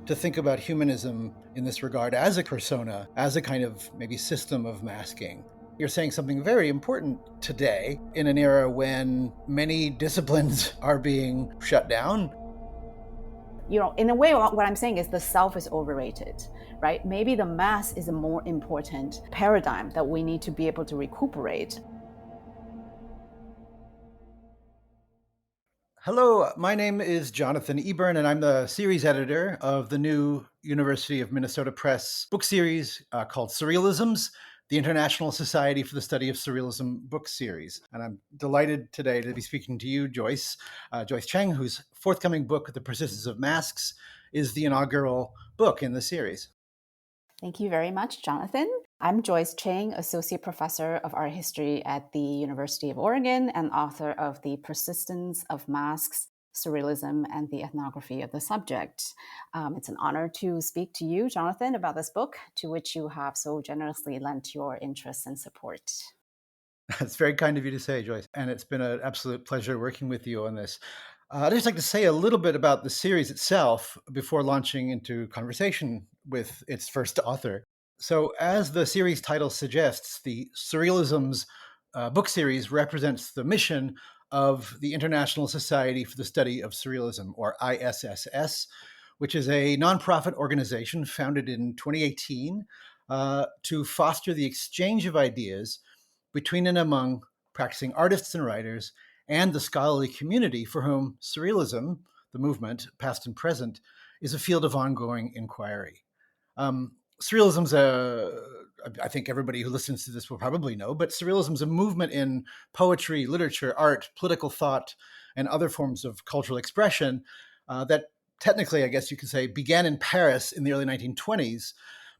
to think about humanism in this regard as a persona, as a kind of maybe system of masking. You're saying something very important today in an era when many disciplines are being shut down. In a way, what I'm saying is the self is overrated, right? Maybe the mass is a more important paradigm that we need to be able to recuperate. Hello, my name is Jonathan Eburn, and I'm the series editor of the new University of Minnesota Press book series called Surrealisms, the International Society for the Study of Surrealism book series. And I'm delighted today to be speaking to you, Joyce Cheng, whose forthcoming book, The Persistence of Masks, is the inaugural book in the series. Thank you very much, Jonathan. I'm Joyce Cheng, Associate Professor of Art History at the University of Oregon and author of The Persistence of Masks, Surrealism, and the Ethnography of the Subject. It's an honor to speak to you, Jonathan, about this book, to which you have so generously lent your interest and support. It's very kind of you to say, Joyce, and it's been an absolute pleasure working with you on this. I'd just like to say a little bit about the series itself before launching into conversation with its first author. So, as the series title suggests, the Surrealisms book series represents the mission of the International Society for the Study of Surrealism, or ISSS, which is a nonprofit organization founded in 2018 to foster the exchange of ideas between and among practicing artists and writers and the scholarly community for whom surrealism, the movement, past and present, is a field of ongoing inquiry. Surrealism's I think everybody who listens to this will probably know, but surrealism is a movement in poetry, literature, art, political thought, and other forms of cultural expression that technically, I guess you could say, began in Paris in the early 1920s,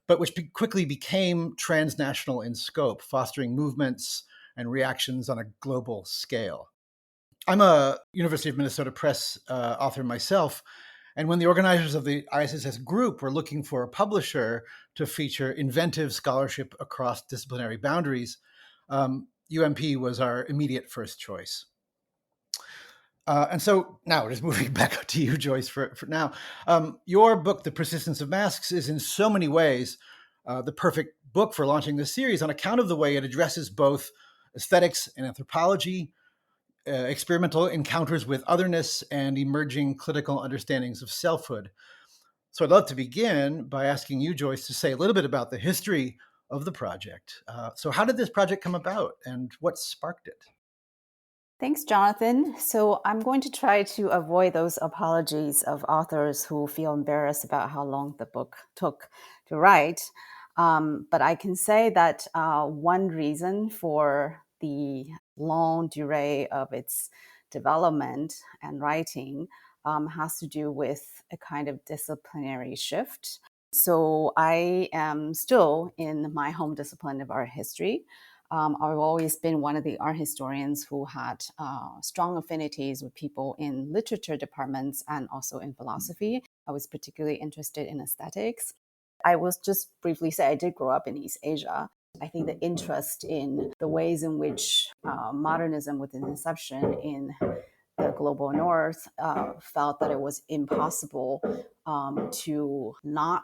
but which quickly became transnational in scope, fostering movements and reactions on a global scale. I'm a University of Minnesota Press author myself, and when the organizers of the ISSS group were looking for a publisher to feature inventive scholarship across disciplinary boundaries, UMP was our immediate first choice. And so now, just moving back to you, Joyce, for now. Your book, The Persistence of Masks, is in so many ways the perfect book for launching this series on account of the way it addresses both aesthetics and anthropology, experimental encounters with otherness, and emerging clinical understandings of selfhood. So I'd love to begin by asking you, Joyce, to say a little bit about the history of the project. So how did this project come about and what sparked it? Thanks, Jonathan. So I'm going to try to avoid those apologies of authors who feel embarrassed about how long the book took to write. But I can say that one reason for the long durée of its development and writing has to do with a kind of disciplinary shift. So I am still in my home discipline of art history. I've always been one of the art historians who had strong affinities with people in literature departments and also in philosophy. I was particularly interested in aesthetics. I will just briefly say I did grow up in East Asia. I think the interest in the ways in which modernism with its inception in the global north felt that it was impossible to not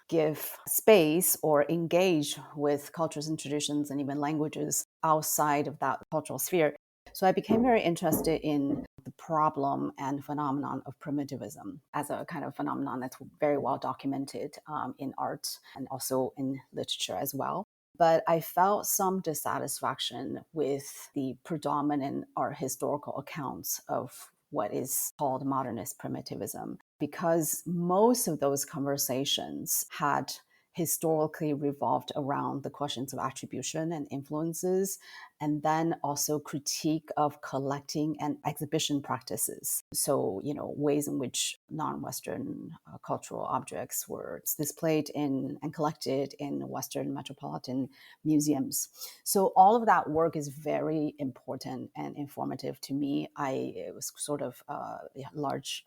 give space or engage with cultures and traditions and even languages outside of that cultural sphere. So I became very interested in the problem and phenomenon of primitivism as a kind of phenomenon that's very well documented in art and also in literature as well. But I felt some dissatisfaction with the predominant art historical accounts of what is called modernist primitivism, because most of those conversations had historically revolved around the questions of attribution and influences, and then also critique of collecting and exhibition practices. So, ways in which non-Western cultural objects were displayed in and collected in Western metropolitan museums. So all of that work is very important and informative to me. It was sort of a large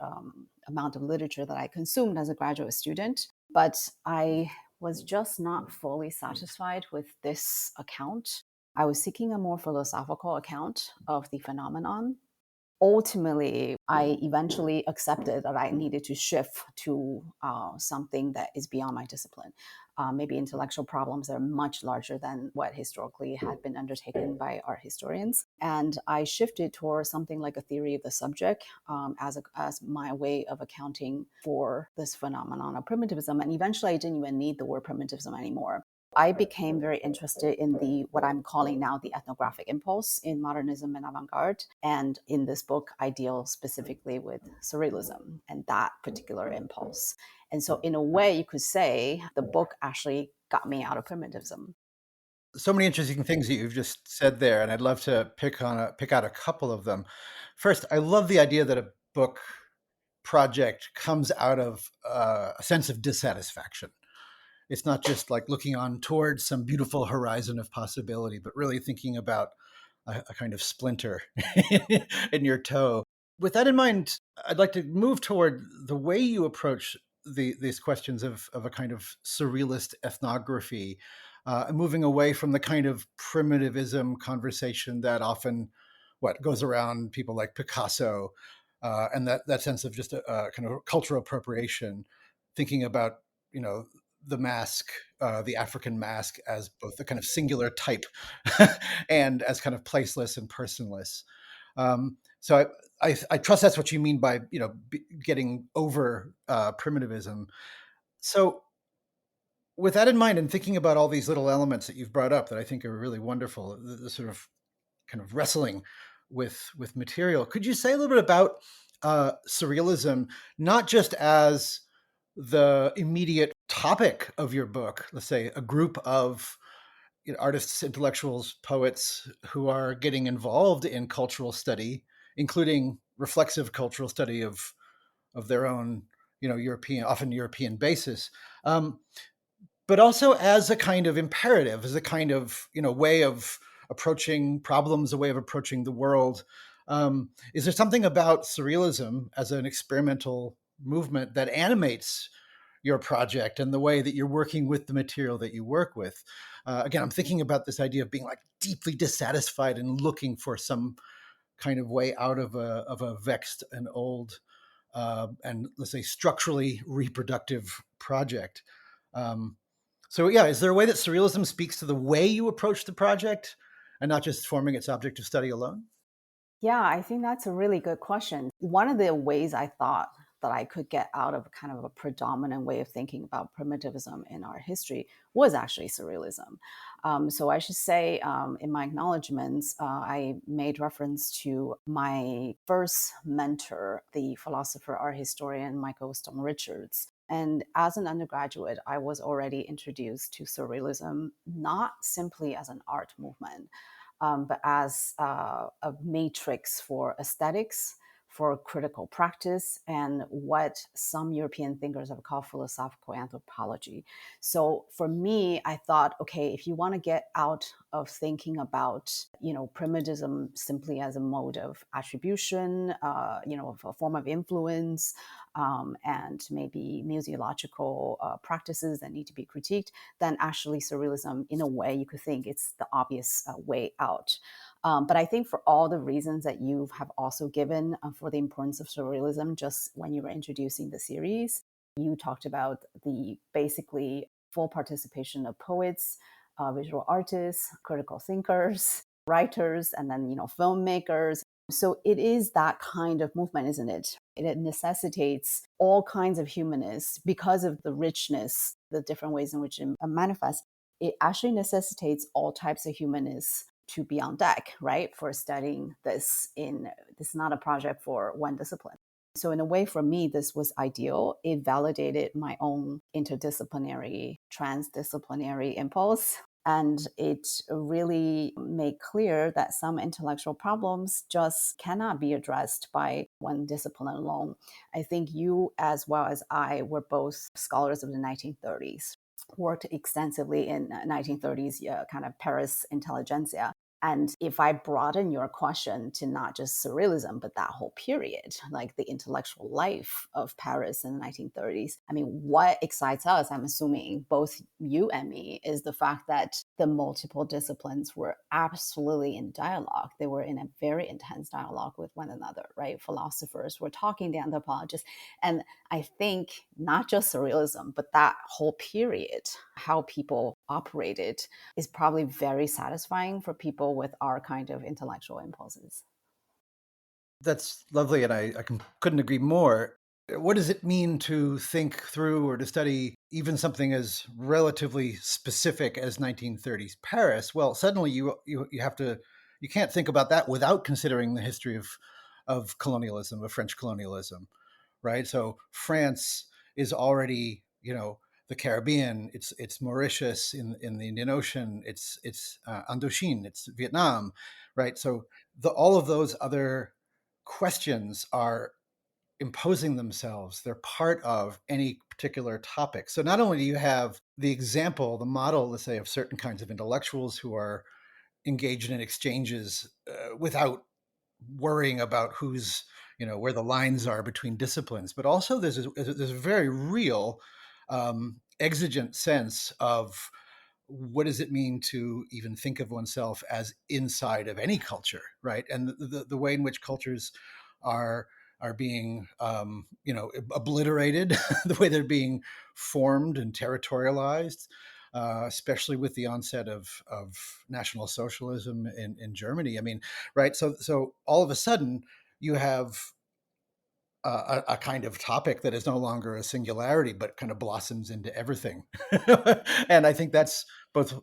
amount of literature that I consumed as a graduate student, but I was just not fully satisfied with this account. I was seeking a more philosophical account of the phenomenon. ultimately, I eventually accepted that I needed to shift to something that is beyond my discipline. Maybe intellectual problems that are much larger than what historically had been undertaken by art historians. And I shifted towards something like a theory of the subject as my way of accounting for this phenomenon of primitivism. And eventually, I didn't even need the word primitivism anymore. I became very interested in the what I'm calling now the ethnographic impulse in modernism and avant-garde. And in this book, I deal specifically with surrealism and that particular impulse. And so, in a way, you could say the book actually got me out of primitivism. So many interesting things that you've just said there, and I'd love to pick out a couple of them. First, I love the idea that a book project comes out of a sense of dissatisfaction. It's not just like looking on towards some beautiful horizon of possibility, but really thinking about a kind of splinter in your toe. With that in mind, I'd like to move toward the way you approach these questions of a kind of surrealist ethnography, moving away from the kind of primitivism conversation that often what goes around people like Picasso, and that sense of just a kind of cultural appropriation, thinking about you know the mask, the African mask, as both a kind of singular type and as kind of placeless and personless. So I trust that's what you mean by getting over primitivism. So with that in mind, and thinking about all these little elements that you've brought up that I think are really wonderful, the sort of kind of wrestling with material, could you say a little bit about surrealism, not just as the immediate topic of your book, let's say a group of artists, intellectuals, poets who are getting involved in cultural study, including reflexive cultural study of their own, European, often European basis, um, but also as a kind of imperative, as a kind of way of approaching problems, a way of approaching the world. Is there something about surrealism as an experimental movement that animates your project and the way that you're working with the material that you work with? Again, I'm thinking about this idea of being like deeply dissatisfied and looking for some kind of way out of a vexed and old and let's say structurally reproductive project. Um, so yeah, is there a way that surrealism speaks to the way you approach the project and not just forming its object of study alone? Yeah, I think that's a really good question. One of the ways I thought that I could get out of kind of a predominant way of thinking about primitivism in our history was actually surrealism. So I should say, in my acknowledgments, I made reference to my first mentor, the philosopher, art historian Michael Stone Richards. And as an undergraduate, I was already introduced to surrealism, not simply as an art movement, but as a matrix for aesthetics, for critical practice, and what some European thinkers have called philosophical anthropology. So for me, I thought, okay, if you want to get out of thinking about, primitivism simply as a mode of attribution, a form of influence, and maybe museological practices that need to be critiqued, then actually surrealism, in a way, you could think it's the obvious way out. But I think for all the reasons that you have also given for the importance of surrealism, just when you were introducing the series, you talked about the basically full participation of poets, visual artists, critical thinkers, writers, and then filmmakers. So it is that kind of movement, isn't it? It necessitates all kinds of humanists because of the richness, the different ways in which it manifests. It actually necessitates all types of humanists to be on deck, right, for studying this. This is not a project for one discipline. So in a way, for me, this was ideal. It validated my own interdisciplinary, transdisciplinary impulse. And it really made clear that some intellectual problems just cannot be addressed by one discipline alone. I think you, as well as I, were both scholars of the 1930s, worked extensively in 1930s kind of Paris intelligentsia. And if I broaden your question to not just surrealism, but that whole period, like the intellectual life of Paris in the 1930s, I mean, what excites us, I'm assuming both you and me, is the fact that the multiple disciplines were absolutely in dialogue. They were in a very intense dialogue with one another, right? Philosophers were talking to anthropologists. And I think not just surrealism, but that whole period, how people operated, is probably very satisfying for people with our kind of intellectual impulses. That's lovely, and couldn't agree more. What does it mean to think through or to study even something as relatively specific as 1930s Paris? Well, suddenly you have to you can't think about that without considering the history of colonialism, of French colonialism, right? So France is already, the Caribbean, it's Mauritius in the Indian Ocean, it's Indochine, it's Vietnam, right? So all of those other questions are imposing themselves. They're part of any particular topic. So not only do you have the example, the model, let's say, of certain kinds of intellectuals who are engaged in exchanges without worrying about who's, where the lines are between disciplines, but also there's a very real exigent sense of what does it mean to even think of oneself as inside of any culture, right? And the way in which cultures are are being obliterated, the way they're being formed and territorialized, especially with the onset of National Socialism in Germany. I mean, right? So all of a sudden you have a kind of topic that is no longer a singularity, but kind of blossoms into everything. And I think that's both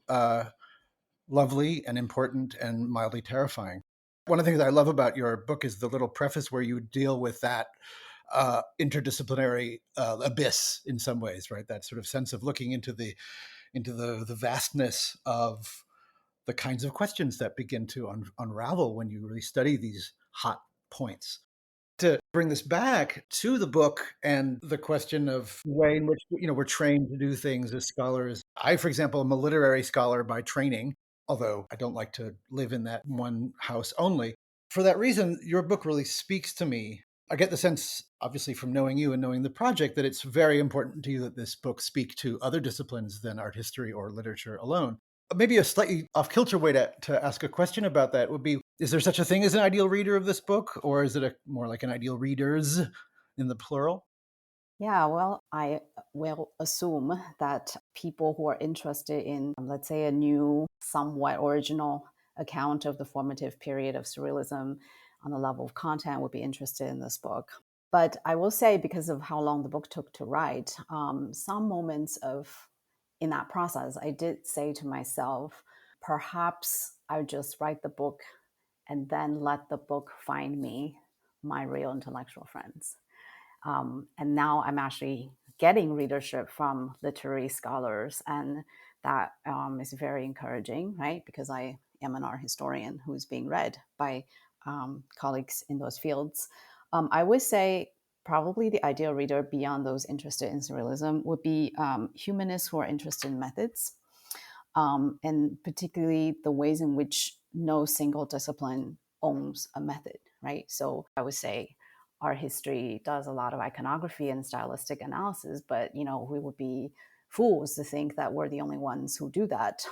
lovely and important and mildly terrifying. One of the things I love about your book is the little preface where you deal with that interdisciplinary abyss in some ways, right? That sort of sense of looking into the vastness of the kinds of questions that begin to unravel when you really study these hot points. To bring this back to the book and the question of the way in which we're trained to do things as scholars. I, for example, am a literary scholar by training, although I don't like to live in that one house only. For that reason, your book really speaks to me. I get the sense, obviously, from knowing you and knowing the project, that it's very important to you that this book speak to other disciplines than art history or literature alone. Maybe a slightly off kilter way to ask a question about that would be: is there such a thing as an ideal reader of this book, or is it more like an ideal readers in the plural? Yeah, well, I will assume that people who are interested in, let's say, a new, somewhat original account of the formative period of surrealism on the level of content would be interested in this book. But I will say, because of how long the book took to write, some moments of in that process, I did say to myself, perhaps I would just write the book and then let the book find me my real intellectual friends. And now I'm actually getting readership from literary scholars, and that is very encouraging, right? Because I am an art historian who is being read by colleagues in those fields. I would say probably the ideal reader beyond those interested in surrealism would be humanists who are interested in methods, and particularly the ways in which no single discipline owns a method, right? So I would say art history does a lot of iconography and stylistic analysis, but we would be fools to think that we're the only ones who do that.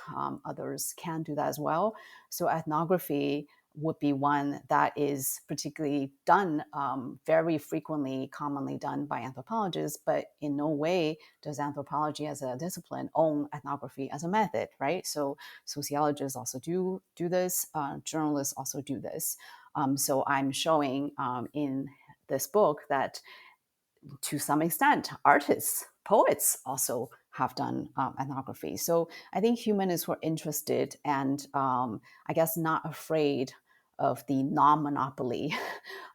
Others can do that as well. So ethnography would be one that is particularly done very frequently, commonly done by anthropologists, but in no way does anthropology as a discipline own ethnography as a method, right? So sociologists also do this, journalists also do this. So I'm showing in this book that to some extent, artists, poets also have done ethnography. So I think humanists who are interested and I guess not afraid of the non-monopoly,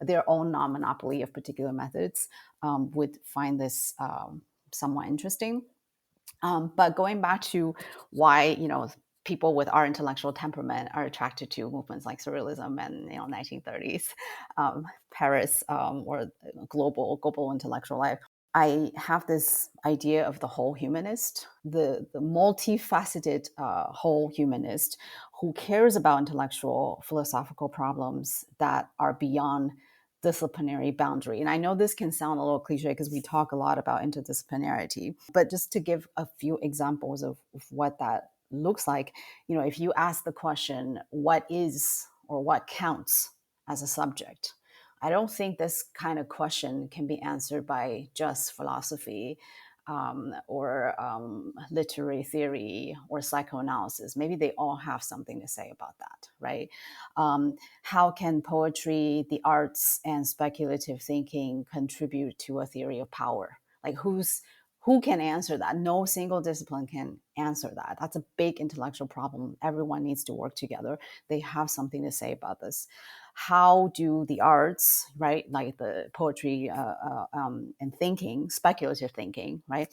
their own non-monopoly of particular methods, would find this somewhat interesting. But going back to why people with our intellectual temperament are attracted to movements like surrealism and 1930s Paris, or global intellectual life. I have this idea of the whole humanist, the multifaceted whole humanist who cares about intellectual philosophical problems that are beyond disciplinary boundary. And I know this can sound a little cliche because we talk a lot about interdisciplinarity, but just to give a few examples of what that looks like, if you ask the question, what is or what counts as a subject? I don't think this kind of question can be answered by just philosophy or literary theory or psychoanalysis. Maybe they all have something to say about that, right? How can poetry, the arts, and speculative thinking contribute to a theory of power? Like who can answer that? No single discipline can answer that. That's a big intellectual problem. Everyone needs to work together. They have something to say about this. How do the arts, right, like the poetry and thinking, speculative thinking, right,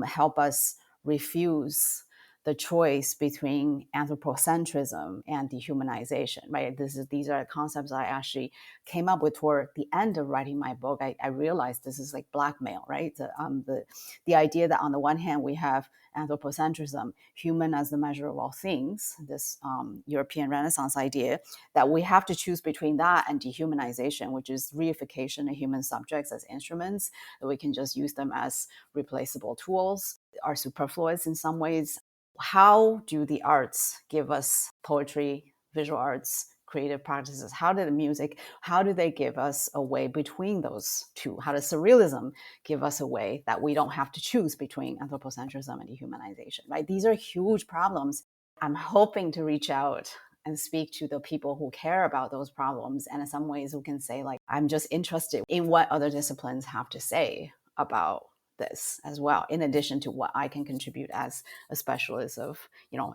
help us refuse the choice between anthropocentrism and dehumanization, right? These are concepts I actually came up with toward the end of writing my book. I realized this is like blackmail, right? The idea that on the one hand we have anthropocentrism, human as the measure of all things, this European Renaissance idea, that we have to choose between that and dehumanization, which is reification of human subjects as instruments, that we can just use them as replaceable tools, are superfluous in some ways. How do the arts give us poetry, visual arts, creative practices? How did the music, how do they give us a way between those two? How does surrealism give us a way that we don't have to choose between anthropocentrism and dehumanization, right? These are huge problems. I'm hoping to reach out and speak to the people who care about those problems, and in some ways who can say, like, I'm just interested in what other disciplines have to say about this as well, in addition to what I can contribute as a specialist of,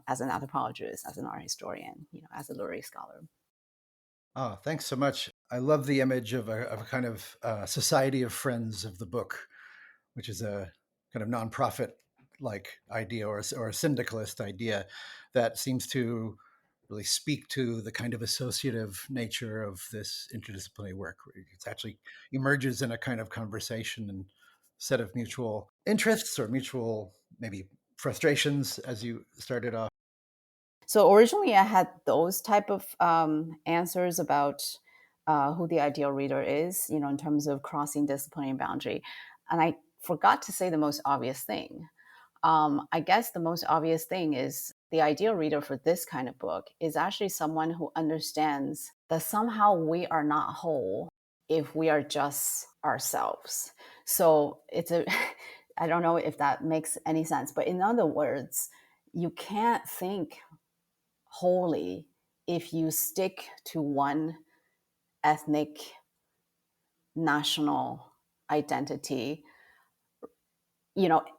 as an anthropologist, as an art historian, as a literary scholar. Oh, thanks so much. I love the image of a kind of society of friends of the book, which is a kind of nonprofit like idea or a syndicalist idea that seems to really speak to the kind of associative nature of this interdisciplinary work. Where it actually emerges in a kind of conversation and set of mutual interests or mutual maybe frustrations as you started off. So originally, I had those type of answers about who the ideal reader is, in terms of crossing disciplinary boundary, and I forgot to say the most obvious thing. I guess the most obvious thing is the ideal reader for this kind of book is actually someone who understands that somehow we are not whole if we are just ourselves. So it's a, I don't know if that makes any sense, but in other words, you can't think wholly if you stick to one ethnic national identity,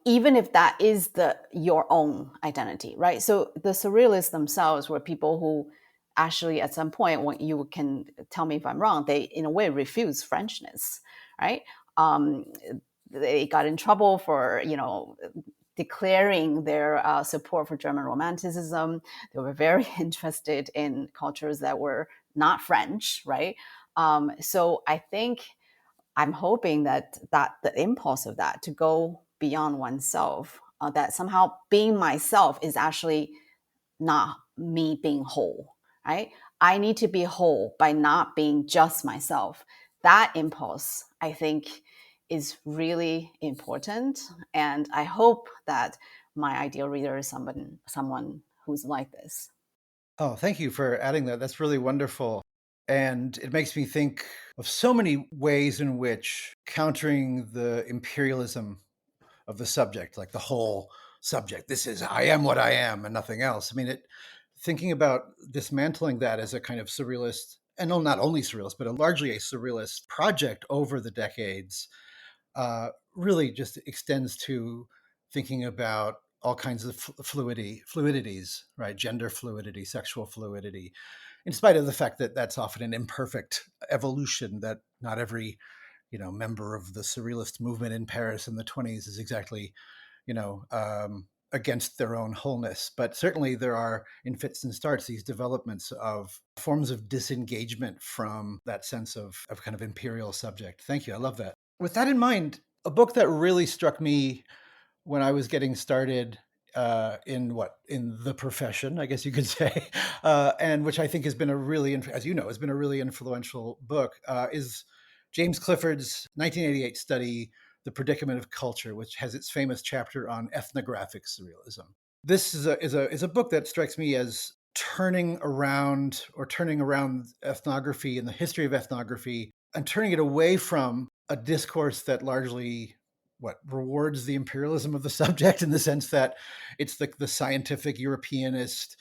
even if that is your own identity, right? So the surrealists themselves were people who actually at some point, when you can tell me if I'm wrong, they in a way refuse Frenchness, right? um, they got in trouble for declaring their support for German Romanticism. They were very interested in cultures that were not French, right? So I think I'm hoping that the impulse of that to go beyond oneself, that somehow being myself is actually not me being whole, right? I need to be whole by not being just myself. That impulse, I think, is really important, and I hope that my ideal reader is someone who's like this. Oh, thank you for adding that. That's really wonderful. And it makes me think of so many ways in which countering the imperialism of the subject, like the whole subject, this is, I am what I am and nothing else. I mean, thinking about dismantling that as a kind of surrealist, and no, not only surrealist, but largely a surrealist project over the decades, really just extends to thinking about all kinds of fluidities, right? Gender fluidity, sexual fluidity, in spite of the fact that that's often an imperfect evolution, that not every member of the surrealist movement in Paris in the 20s is exactly against their own wholeness. But certainly there are, in fits and starts, these developments of forms of disengagement from that sense of kind of imperial subject. Thank you. I love that. With that in mind, a book that really struck me when I was getting started in the profession, I guess you could say, and which I think has been a really, as you know, has been a really influential book, is James Clifford's 1988 study, "The Predicament of Culture," which has its famous chapter on ethnographic surrealism. This is a book that strikes me as turning around ethnography and the history of ethnography and turning it away from a discourse that largely what rewards the imperialism of the subject in the sense that it's the scientific Europeanist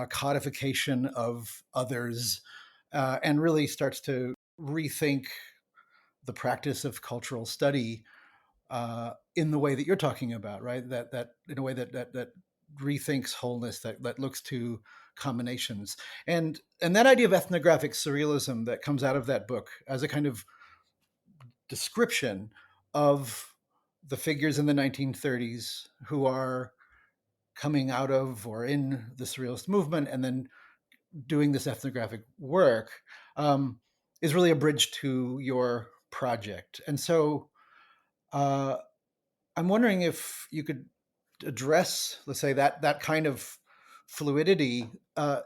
codification of others, and really starts to rethink the practice of cultural study in the way that you're talking about, right? That in a way that rethinks wholeness, that looks to combinations, and that idea of ethnographic surrealism that comes out of that book as a kind of description of the figures in the 1930s who are coming out of or in the surrealist movement and then doing this ethnographic work, is really a bridge to your project. And so uh, I'm wondering if you could address, let's say, that kind of fluidity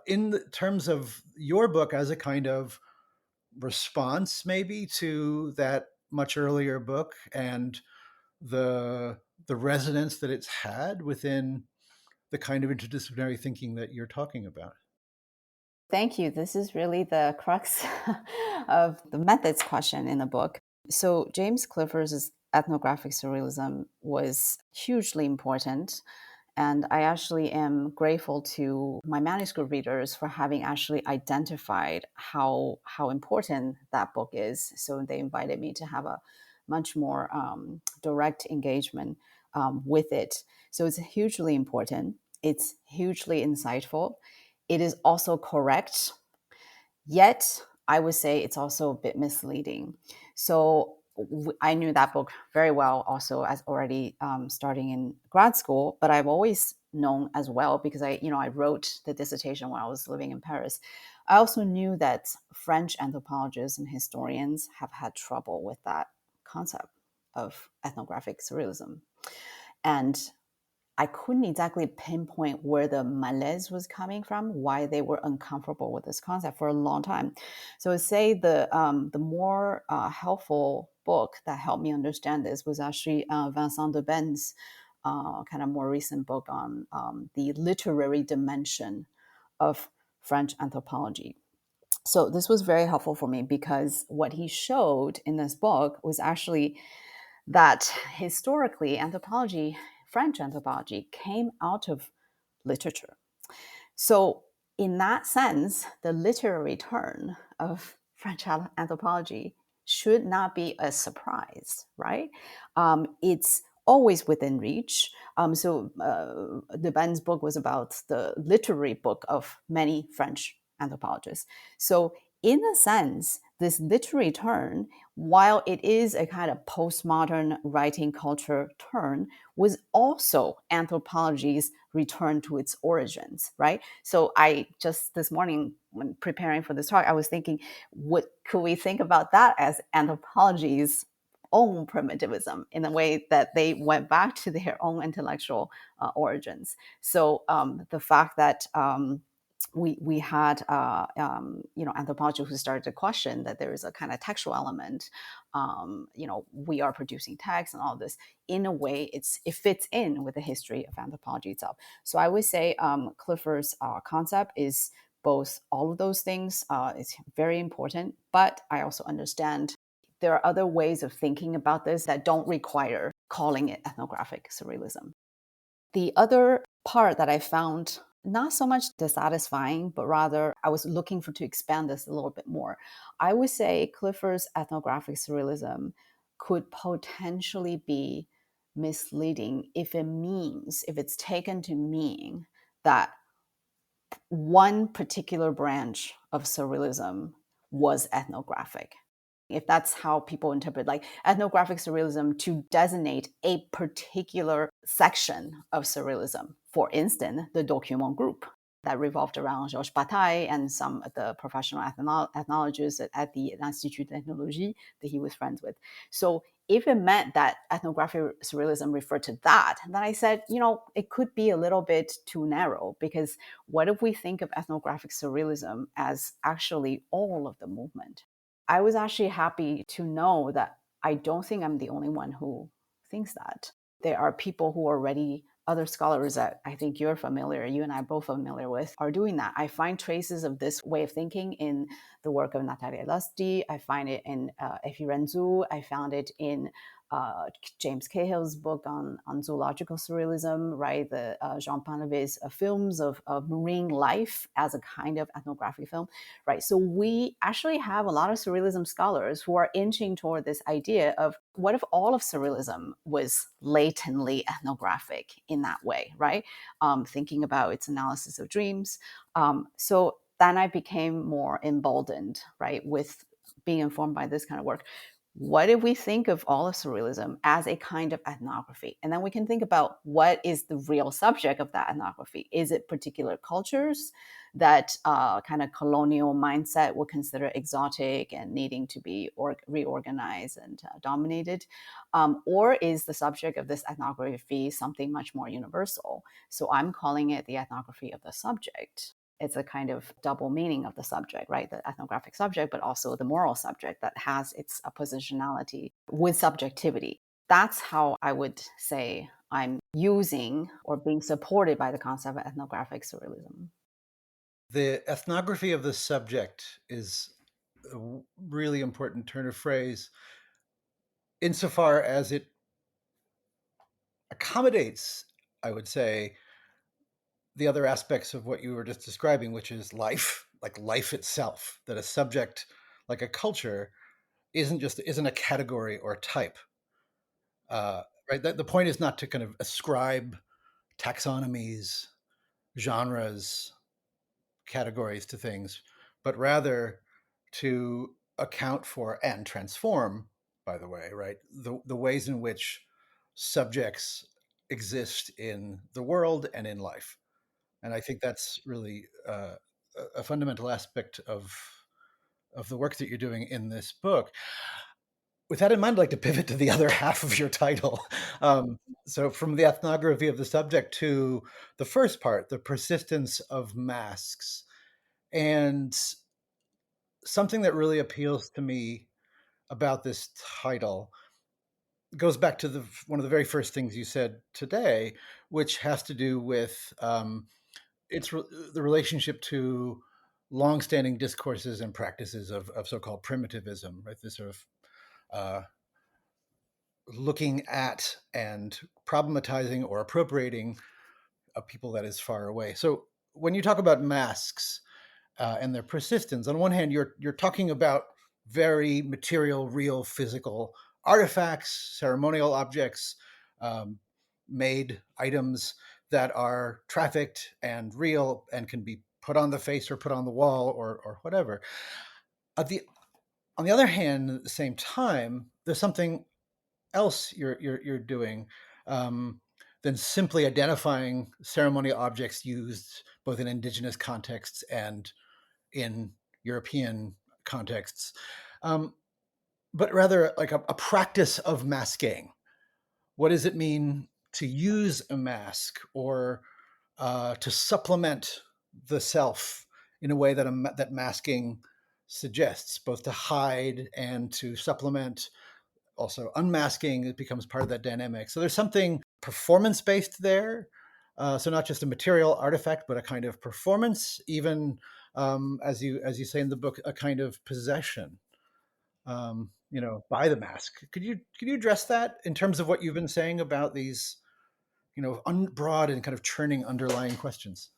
in the terms of your book as a kind of response, maybe, to that much earlier book and the the resonance that it's had within the kind of interdisciplinary thinking that you're talking about. Thank you. This is really the crux of the methods question in the book. So, James Clifford's ethnographic surrealism was hugely important. And I actually am grateful to my manuscript readers for having actually identified how important that book is. So, they invited me to have a much more direct engagement with it. So, it's hugely important, it's hugely insightful. It is also correct, yet I would say it's also a bit misleading. So I knew that book very well also as already starting in grad school, but I've always known as well because I wrote the dissertation when I was living in Paris. I also knew that French anthropologists and historians have had trouble with that concept of ethnographic surrealism. And I couldn't exactly pinpoint where the malaise was coming from, why they were uncomfortable with this concept for a long time. So, I'd say the more helpful book that helped me understand this was actually Vincent de Ben's kind of more recent book on the literary dimension of French anthropology. So, this was very helpful for me because what he showed in this book was actually that historically anthropology, French anthropology, came out of literature. So, in that sense, the literary turn of French anthropology should not be a surprise, right? It's always within reach. The Ben's book was about the literary book of many French anthropologists. So, in a sense, this literary turn, while it is a kind of postmodern writing culture turn, was also anthropology's return to its origins, right? So I just this morning, when preparing for this talk, I was thinking, what could we think about that as anthropology's own primitivism in a way that they went back to their own intellectual origins? So the fact that we had anthropology who started to question that there is a kind of textual element. We are producing text and all this. In a way, it fits in with the history of anthropology itself. So I would say Clifford's concept is both all of those things. It's very important, but I also understand there are other ways of thinking about this that don't require calling it ethnographic surrealism. The other part that I found not so much dissatisfying, but rather I was looking for to expand this a little bit more. I would say Clifford's ethnographic surrealism could potentially be misleading if it's taken to mean that one particular branch of surrealism was ethnographic. If that's how people interpret like ethnographic surrealism to designate a particular section of surrealism, for instance, the document group. that revolved around Georges Bataille and some of the professional ethnologists at the Institut de Technologie that he was friends with. So if it meant that ethnographic surrealism referred to that, then I said, it could be a little bit too narrow, because what if we think of ethnographic surrealism as actually all of the movement? I was actually happy to know that I don't think I'm the only one who thinks that. There are people who are already, other scholars that I think you and I are both familiar with, are doing that. I find traces of this way of thinking in the work of Natalya Lusty. I find it in Effie Rentzou. I found it in James Cahill's book on zoological surrealism, right? The Jean Painlevé's films of marine life as a kind of ethnographic film, right? So we actually have a lot of surrealism scholars who are inching toward this idea of what if all of surrealism was latently ethnographic in that way, right? Thinking about its analysis of dreams. So then I became more emboldened, right, with being informed by this kind of work. What if we think of all of surrealism as a kind of ethnography? And then we can think about what is the real subject of that ethnography. Is it particular cultures that kind of colonial mindset would consider exotic and needing to be reorganized and dominated? Or is the subject of this ethnography something much more universal? So I'm calling it the ethnography of the subject. It's a kind of double meaning of the subject, right? The ethnographic subject, but also the moral subject that has its positionality with subjectivity. That's how I would say I'm using or being supported by the concept of ethnographic surrealism. The ethnography of the subject is a really important turn of phrase insofar as it accommodates, I would say, the other aspects of what you were just describing, which is life, like life itself, that a subject like a culture isn't a category or a type. Uh, right? The point is not to kind of ascribe taxonomies, genres, categories to things, but rather to account for and transform, by the way, right, the ways in which subjects exist in the world and in life. And I think that's really a fundamental aspect of the work that you're doing in this book. With that in mind, I'd like to pivot to the other half of your title. So, from the ethnography of the subject to the first part, the persistence of masks. And something that really appeals to me about this title goes back to one of the very first things you said today, which has to do with the relationship to longstanding discourses and practices of so-called primitivism, right? This sort of uh, looking at and problematizing or appropriating a people that is far away. So when you talk about masks and their persistence, on one hand, you're talking about very material, real, physical artifacts, ceremonial objects, um, made items that are trafficked and real and can be put on the face or put on the wall or whatever. The On the other hand, at the same time, there's something else you're doing um, than simply identifying ceremonial objects used both in indigenous contexts and in European contexts, um, but rather like a practice of masking. What does it mean to use a mask or to supplement the self in a way that masking suggests, both to hide and to supplement, also unmasking, it becomes part of that dynamic. So there's something performance based there. So not just a material artifact, but a kind of performance, even as you say in the book, a kind of possession. By the mask. Could you address that in terms of what you've been saying about these, broad and kind of churning underlying questions?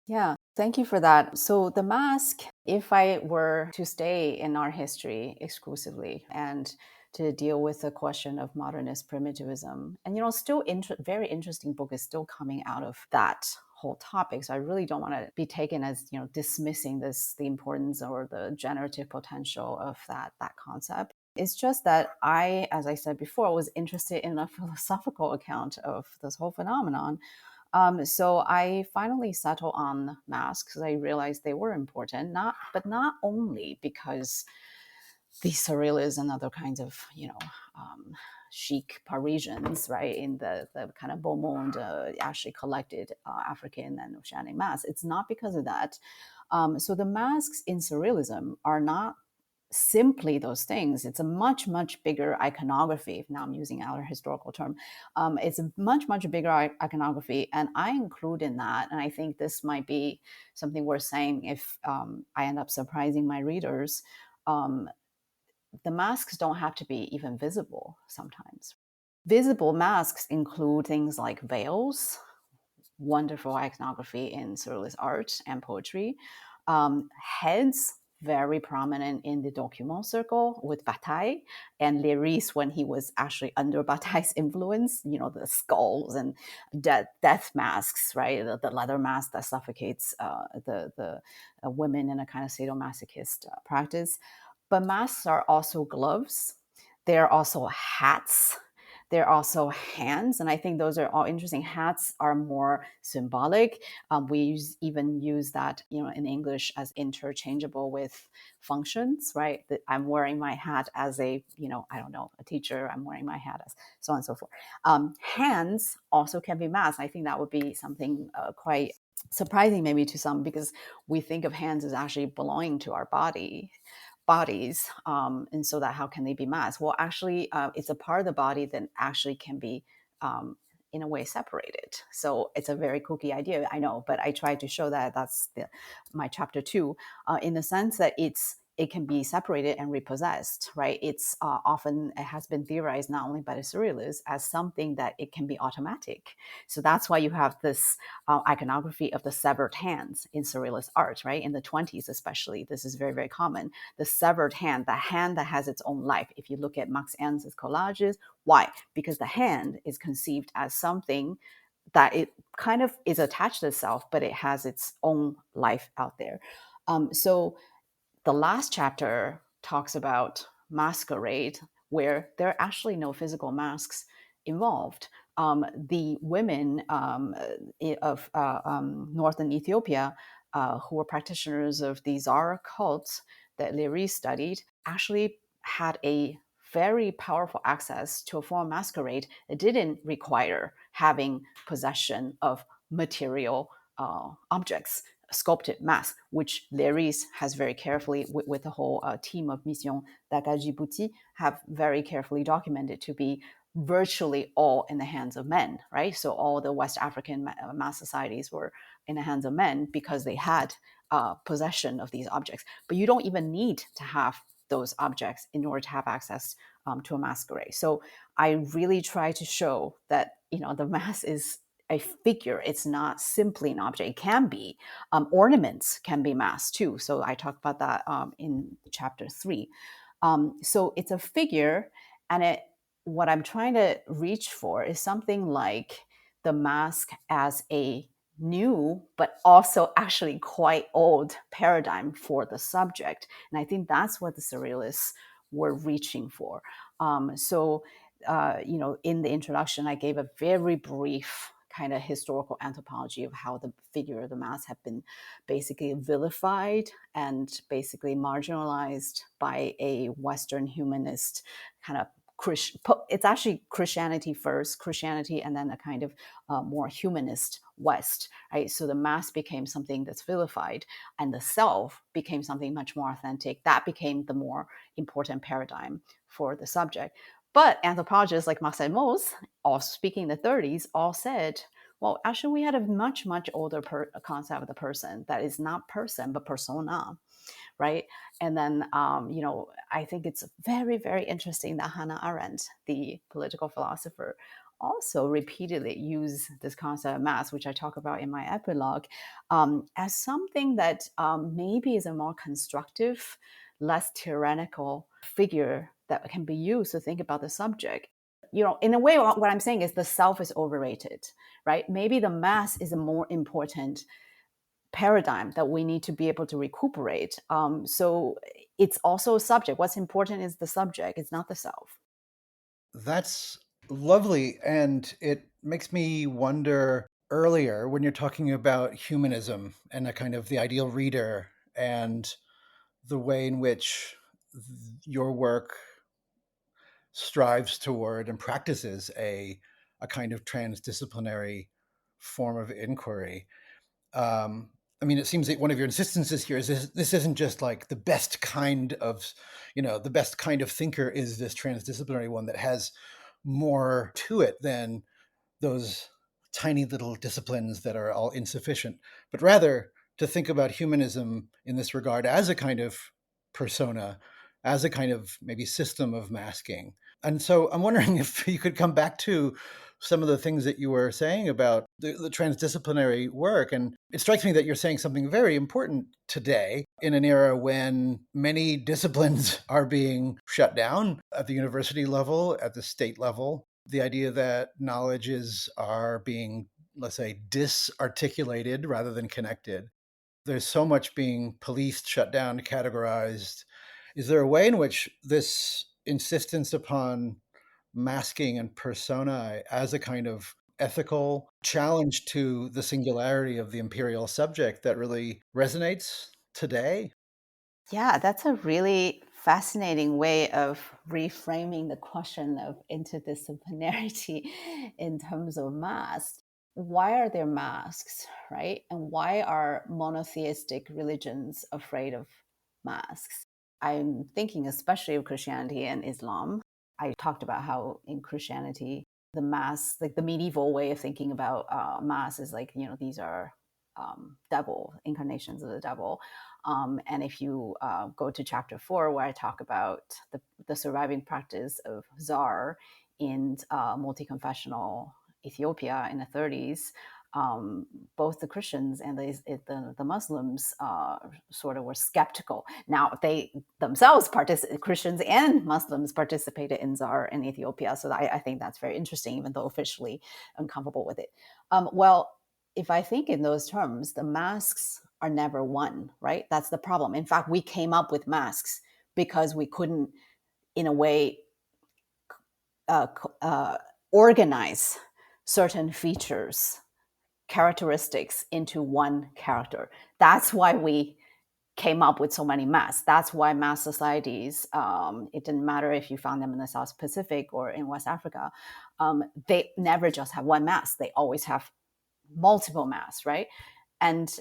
Yeah, thank you for that. So, the mask, if I were to stay in art history exclusively and to deal with the question of modernist primitivism, and still very interesting book is still coming out of that whole topic. So I really don't want to be taken as dismissing the importance or the generative potential of that concept. It's just that I, as I said before, was interested in a philosophical account of this whole phenomenon, So I finally settled on masks because I realized they were important, not only because the surrealists and other kinds of, chic Parisians, right, in the kind of beau monde, actually collected African and oceanic masks. It's not because of that. So the masks in surrealism are not simply those things. It's a much, much bigger iconography. Now I'm using our historical term. It's a much, much bigger iconography. And I include in that, and I think this might be something worth saying if I end up surprising my readers. Um, the masks don't have to be even visible sometimes. Visible masks include things like veils, wonderful iconography in surrealist art and poetry. Heads, very prominent in the document circle with Bataille and Léris when he was actually under Bataille's influence, the skulls and death masks, right? The leather mask that suffocates the women in a kind of sadomasochist practice. But masks are also gloves. They're also hats. They're also hands, and I think those are all interesting. Hats are more symbolic. Even use that, in English as interchangeable with functions, right? That I'm wearing my hat as a, I don't know, a teacher. I'm wearing my hat as so on and so forth. Hands also can be masks. I think that would be something quite surprising maybe to some because we think of hands as actually belonging to our bodies, and so that how can they be masked? Well, actually, it's a part of the body that actually can be um, in a way separated. So it's a very kooky idea, I know, but I try to show that that's my chapter 2, in the sense that it can be separated and repossessed, right? It's often it has been theorized not only by the surrealists as something that it can be automatic. So that's why you have this iconography of the severed hands in surrealist art, right? In the 20s, especially, this is very, very common. The severed hand, the hand that has its own life. If you look at Max Ernst's collages, why? Because the hand is conceived as something that it kind of is attached to itself, but it has its own life out there. So the last chapter talks about masquerade, where there are actually no physical masks involved. The women of northern Ethiopia, who were practitioners of the Zara cults that Léry studied, actually had a very powerful access to a form of masquerade that didn't require having possession of material objects, sculpted masks, which Léris has very carefully, with the whole team of Mission Dakar Djibouti, have very carefully documented to be virtually all in the hands of men, right? So all the West African mass societies were in the hands of men because they had possession of these objects. But you don't even need to have those objects in order to have access to a masquerade. So I really try to show that the mask is a figure. It's not simply an object. It can be. Ornaments can be masks too. So I talk about that in chapter 3. So it's a figure, and what I'm trying to reach for is something like the mask as a new but also actually quite old paradigm for the subject. And I think that's what the surrealists were reaching for. In the introduction, I gave a very brief kind of historical anthropology of how the figure of the mask had been basically vilified and basically marginalized by a Western humanist kind of it's actually Christianity first, Christianity, and then a kind of more humanist West, right? So the mask became something that's vilified, and the self became something much more authentic. That became the more important paradigm for the subject. But anthropologists like Marcel Mauss, all speaking in the 30s, all said, well, actually, we had a much, much older concept of the person that is not person, but persona, right? And then, I think it's very, very interesting that Hannah Arendt, the political philosopher, also repeatedly use this concept of mass, which I talk about in my epilogue, as something that maybe is a more constructive, less tyrannical figure that can be used to think about the subject. In a way, what I'm saying is the self is overrated, right? Maybe the mass is a more important paradigm that we need to be able to recuperate. So it's also a subject. What's important is the subject, it's not the self. That's lovely, and it makes me wonder. earlier when you're talking about humanism and a kind of the ideal reader and the way in which your work strives toward and practices a kind of transdisciplinary form of inquiry. Um, I mean, it seems that one of your insistences here is this isn't just like the best kind of, the best kind of thinker is this transdisciplinary one that has more to it than those tiny little disciplines that are all insufficient, but rather to think about humanism in this regard as a kind of persona, as a kind of maybe system of masking. And so I'm wondering if you could come back to some of the things that you were saying about the transdisciplinary work. And it strikes me that you're saying something very important today in an era when many disciplines are being shut down at the university level, at the state level. The idea that knowledges are being, let's say, disarticulated rather than connected. There's so much being policed, shut down, categorized. Is there a way in which this insistence upon masking and persona as a kind of ethical challenge to the singularity of the imperial subject that really resonates today? Yeah, that's a really fascinating way of reframing the question of interdisciplinarity in terms of masks. Why are there masks, right? And why are monotheistic religions afraid of masks? I'm thinking especially of Christianity and Islam. I talked about how in Christianity, the mass, like the medieval way of thinking about mass is like, these are devil, incarnations of the devil. And if you go to chapter 4, where I talk about the surviving practice of czar in multi-confessional Ethiopia in the 30s, both the Christians and the Muslims sort of were skeptical. Now, they themselves, Christians and Muslims, participated in czar in Ethiopia. So I think that's very interesting, even though officially uncomfortable with it. Well, if I think in those terms, the masks are never one, right? That's the problem. In fact, we came up with masks because we couldn't, in a way, uh, organize certain features, characteristics into one character. That's why we came up with so many masks. That's why mass societies, it didn't matter if you found them in the South Pacific or in West Africa, they never just have one mask. They always have multiple masks, right? And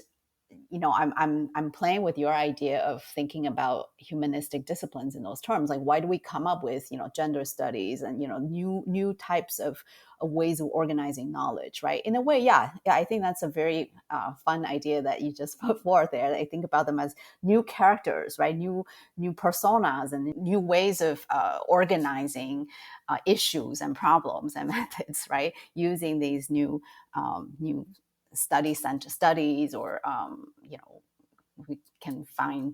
I'm playing with your idea of thinking about humanistic disciplines in those terms. Like, why do we come up with gender studies and new types of ways of organizing knowledge, right? In a way, yeah, I think that's a very fun idea that you just put forth there. I think about them as new characters, right? New personas and new ways of organizing issues and problems and methods, right? Using these new study center studies, or we can find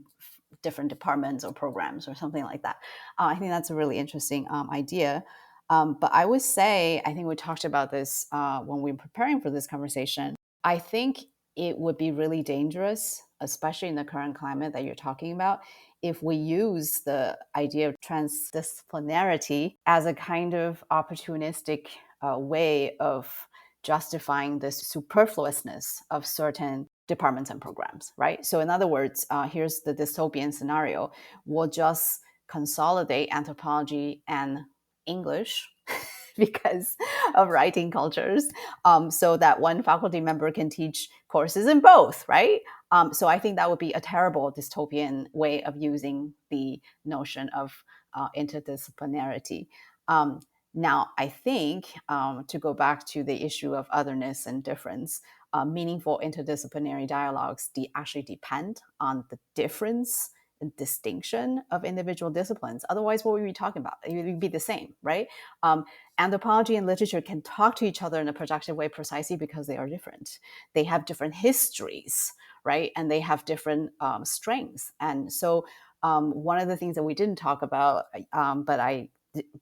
different departments or programs or something like that. I think that's a really interesting idea. But I would say, I think we talked about this when we were preparing for this conversation. I think it would be really dangerous, especially in the current climate that you're talking about, if we use the idea of transdisciplinarity as a kind of opportunistic way of justifying the superfluousness of certain departments and programs, right? So, in other words, here's the dystopian scenario: we'll just consolidate anthropology and English because of writing cultures, so that one faculty member can teach courses in both, right? So I think that would be a terrible dystopian way of using the notion of interdisciplinarity. Um, Now, I think to go back to the issue of otherness and difference, meaningful interdisciplinary dialogues actually depend on the difference and distinction of individual disciplines. Otherwise, what would we be talking about? It would be the same, right? Um, Anthropology and literature can talk to each other in a productive way precisely because they are different. They have different histories, right? And they have different strengths. And so, one of the things that we didn't talk about, but I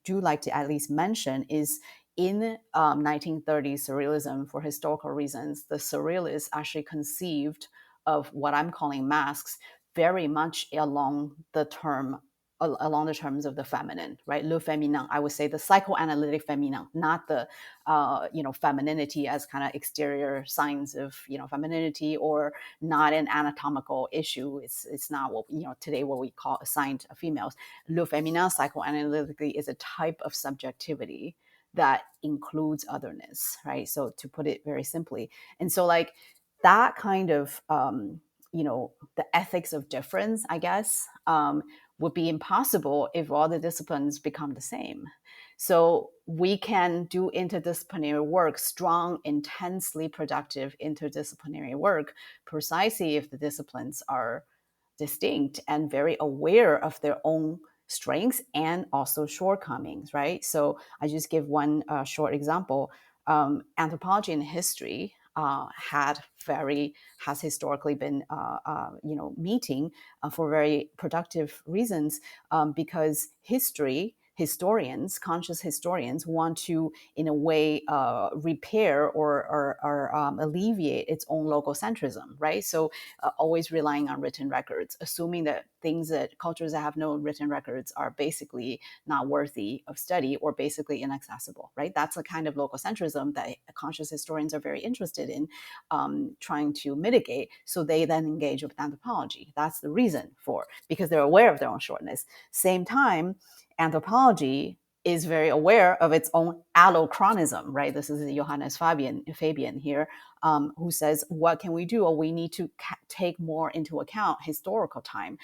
do like to at least mention, is in 1930s surrealism, for historical reasons, the surrealists actually conceived of what I'm calling masks very much along the term along the terms of the feminine, right? Le féminin, I would say the psychoanalytic féminin, not the, femininity as kind of exterior signs of, femininity, or not an anatomical issue. It's not what, today what we call assigned females. Le féminin psychoanalytically is a type of subjectivity that includes otherness, right? So to put it very simply. And so like that kind of, the ethics of difference, I guess, would be impossible if all the disciplines become the same. So we can do interdisciplinary work, strong, intensely productive interdisciplinary work, precisely if the disciplines are distinct and very aware of their own strengths and also shortcomings, right? So I just give one short example. Anthropology and history has historically been meeting for very productive reasons, because conscious historians want to, in a way, repair or alleviate its own logocentrism, right? So always relying on written records, assuming that cultures that have no written records are basically not worthy of study or basically inaccessible, right? That's a kind of logocentrism that conscious historians are very interested in trying to mitigate. So they then engage with anthropology. That's the reason for, because they're aware of their own shortness. Same time, anthropology is very aware of its own allochronism, right? This is Johannes Fabian here, who says, what can we do? Well, we need to take more into account historical time,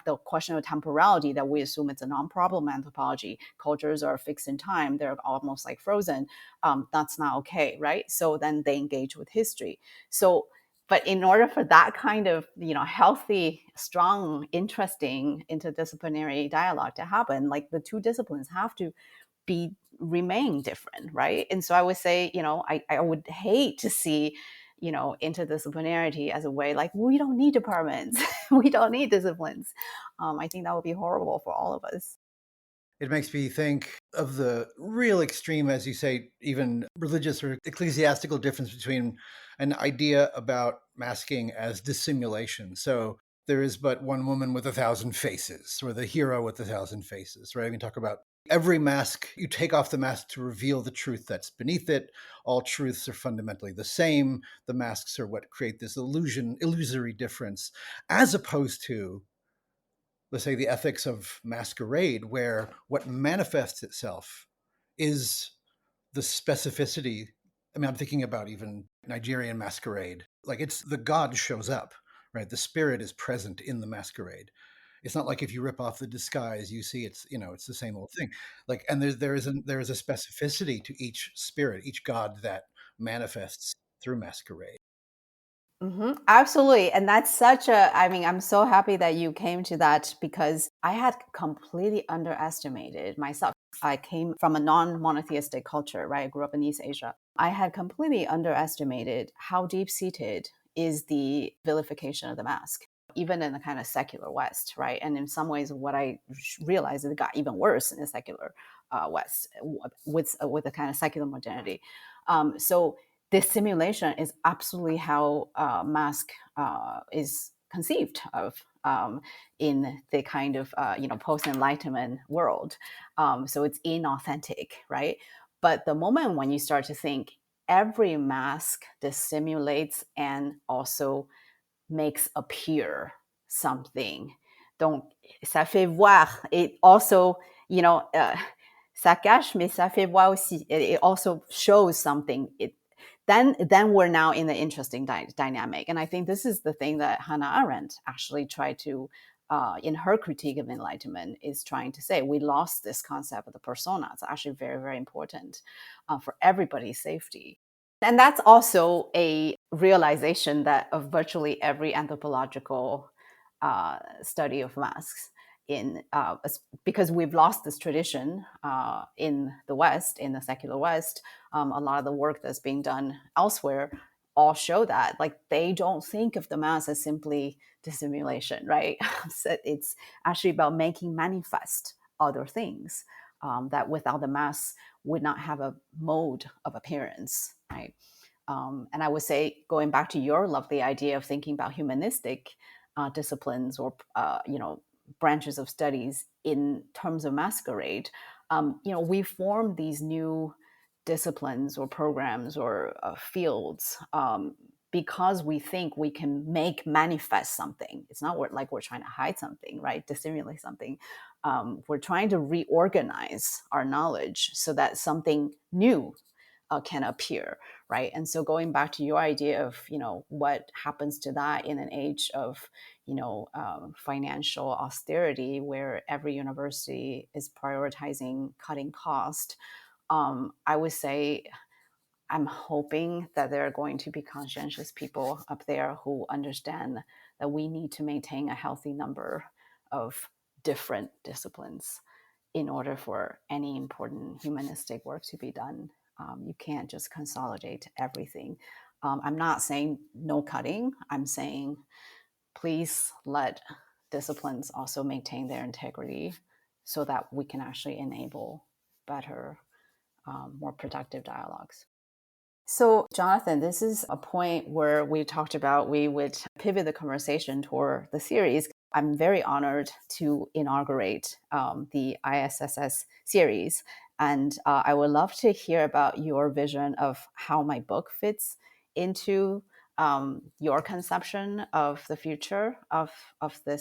the question of temporality that we assume it's a non-problem anthropology. Cultures are fixed in time. They're almost like frozen. That's not okay, right? So then they engage with history. So, but in order for that kind of, healthy, strong, interesting interdisciplinary dialogue to happen, like the two disciplines have to remain different, right? And so I would say, I would hate to see, interdisciplinarity as a way like, we don't need departments, we don't need disciplines. I think that would be horrible for all of us. It makes me think of the real extreme, as you say, even religious or ecclesiastical difference between an idea about masking as dissimulation. So there is but one woman with a thousand faces, or the hero with a thousand faces, right? I mean, talk about every mask, you take off the mask to reveal the truth that's beneath it. All truths are fundamentally the same. The masks are what create this illusory difference, as opposed to, let's say, the ethics of masquerade, where what manifests itself is the specificity. I mean, I'm thinking about even Nigerian masquerade. Like, it's the god shows up, right? The spirit is present in the masquerade. It's not like if you rip off the disguise, you see it's the same old thing. Like, and there is a specificity to each spirit, each god that manifests through masquerade. Absolutely. And that's I mean, I'm so happy that you came to that, because I had completely underestimated myself. I came from a non monotheistic culture, right? I grew up in East Asia. I had completely underestimated how deep seated is the vilification of the mask, even in the kind of secular West, right? And in some ways, what I realized is it got even worse in the secular West with a kind of secular modernity. So this simulation is absolutely how mask is conceived of in the kind of post-enlightenment world. So it's inauthentic, right? But the moment when you start to think every mask dissimulates and also makes appear something, donc ça fait voir, it also, ça cache, mais ça fait voir aussi. It also shows something. Then we're now in the interesting dynamic. And I think this is the thing that Hannah Arendt actually tried to, in her critique of enlightenment, is trying to say. We lost this concept of the persona. It's actually very, very important for everybody's safety. And that's also a realization that of virtually every anthropological study of masks, because we've lost this tradition in the West, in the secular West. A lot of the work that's being done elsewhere all show that, like, they don't think of the mask as simply dissimulation, right? So it's actually about making manifest other things that without the mask would not have a mode of appearance, right? And I would say, going back to your lovely idea of thinking about humanistic disciplines or branches of studies in terms of masquerade, we form these new disciplines or programs or fields because we think we can make manifest something. It's not like we're trying to hide something, right? Dissimulate something. We're trying to reorganize our knowledge so that something new can appear, right? And so going back to your idea of what happens to that in an age of financial austerity, where every university is prioritizing cutting cost, I would say I'm hoping that there are going to be conscientious people up there who understand that we need to maintain a healthy number of different disciplines in order for any important humanistic work to be done. You can't just consolidate everything. I'm not saying no cutting. I'm saying please let disciplines also maintain their integrity so that we can actually enable better, more productive dialogues. So, Jonathan, this is a point where we talked about we would pivot the conversation toward the series. I'm very honored to inaugurate the ISSS series. And I would love to hear about your vision of how my book fits into your conception of the future of the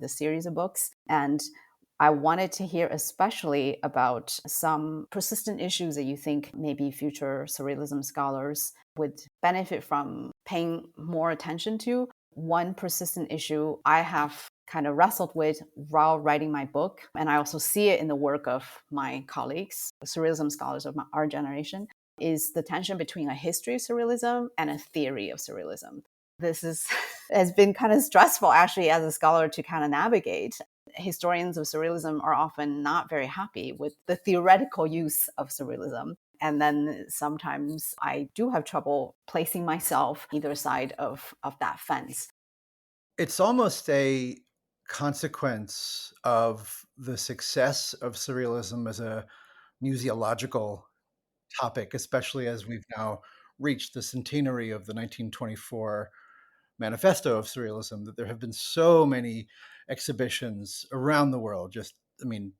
series of books. And I wanted to hear especially about some persistent issues that you think maybe future surrealism scholars would benefit from paying more attention to. One persistent issue I have kind of wrestled with while writing my book, and I also see it in the work of my colleagues, surrealism scholars of our generation, is the tension between a history of surrealism and a theory of surrealism. This is has been kind of stressful actually as a scholar to kind of navigate. Historians of surrealism are often not very happy with the theoretical use of surrealism. And then sometimes I do have trouble placing myself either side of that fence. It's almost a consequence of the success of surrealism as a museological topic, especially as we've now reached the centenary of the 1924 manifesto of surrealism, that there have been so many exhibitions around the world, just, I mean,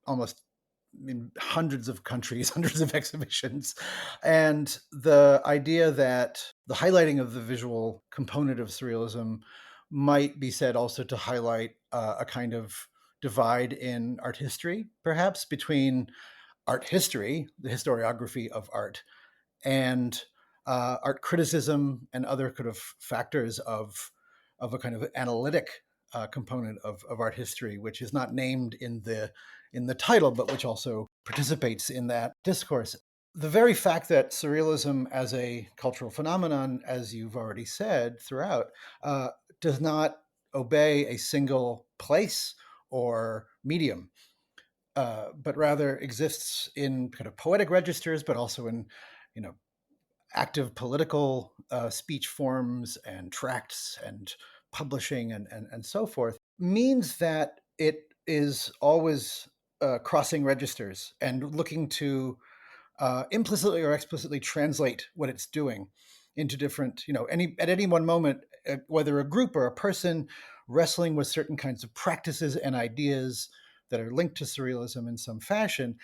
almost in hundreds of countries, hundreds of exhibitions. And the idea that the highlighting of the visual component of surrealism might be said also to highlight a kind of divide in art history, perhaps between art history, the historiography of art, and art criticism and other kind of factors of a kind of analytic component of art history, which is not named in the title, but which also participates in that discourse. The very fact that surrealism as a cultural phenomenon, as you've already said throughout, does not obey a single place or medium, but rather exists in kind of poetic registers, but also in, you know, active political speech forms and tracts and publishing and so forth, means that it is always crossing registers and looking to implicitly or explicitly translate what it's doing into different, at any one moment, whether a group or a person wrestling with certain kinds of practices and ideas that are linked to surrealism in some fashion,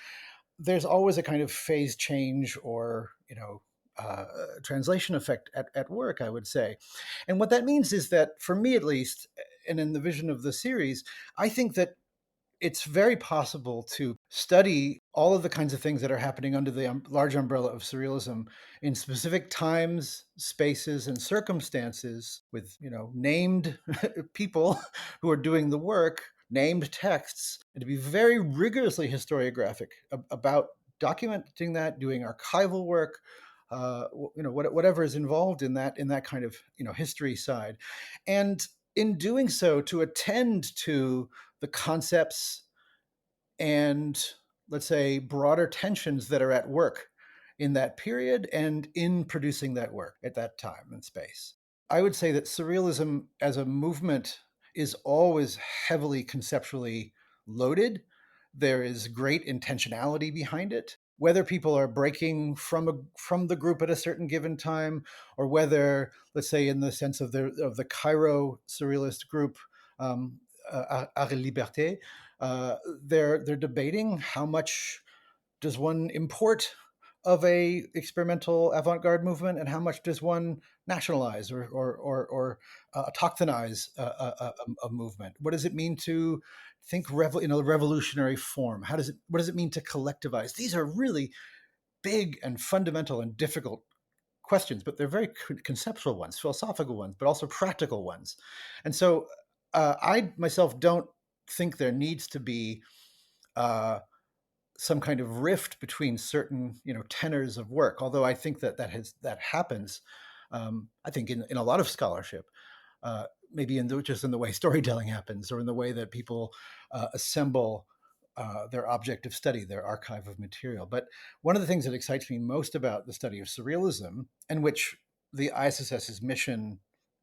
there's always a kind of phase change or, uh, translation effect at work, I would say. And what that means is that, for me at least, and in the vision of the series, I think that it's very possible to study all of the kinds of things that are happening under the large umbrella of surrealism in specific times, spaces, and circumstances with, named people who are doing the work, named texts, and to be very rigorously historiographic about documenting that, doing archival work, whatever is involved in that kind of history side, and in doing so to attend to the concepts and, let's say, broader tensions that are at work in that period and in producing that work at that time and space. I would say that surrealism as a movement is always heavily conceptually loaded. There is great intentionality behind it. Whether people are breaking from the group at a certain given time, or whether, let's say, in the sense of the Cairo surrealist group, Art et Liberté, they're debating how much does one import of a experimental avant-garde movement, and how much does one nationalize or autochthonize a movement? What does it mean to think in a revolutionary form? What does it mean to collectivize? These are really big and fundamental and difficult questions, but they're very conceptual ones, philosophical ones, but also practical ones. And so I myself don't think there needs to be uh, some kind of rift between certain, tenors of work. Although I think that happens. I think in a lot of scholarship, maybe just in the way storytelling happens, or in the way that people assemble their object of study, their archive of material. But one of the things that excites me most about the study of surrealism, and which the ISSS's mission